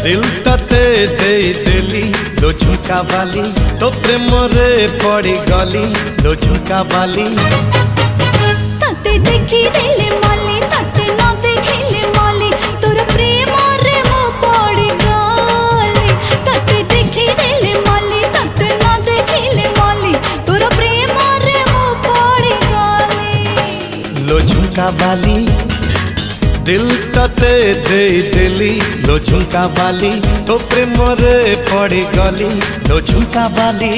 दिल तते दे देली लो झुमका वाली तो प्रेम रे पड़ी गली लो झुमका वाली तते देखी देले मली तते न देखिले मली तोर प्रेम रे मो पड़ी गली तते देखी देले मली तते न देखिले मली तोर प्रेम रे मो पड़ी गली लो झुमका वाली दिल तते दे देली लो झुमका वाली तो प्रेम रे पड़ी गली लो झुमका वाली।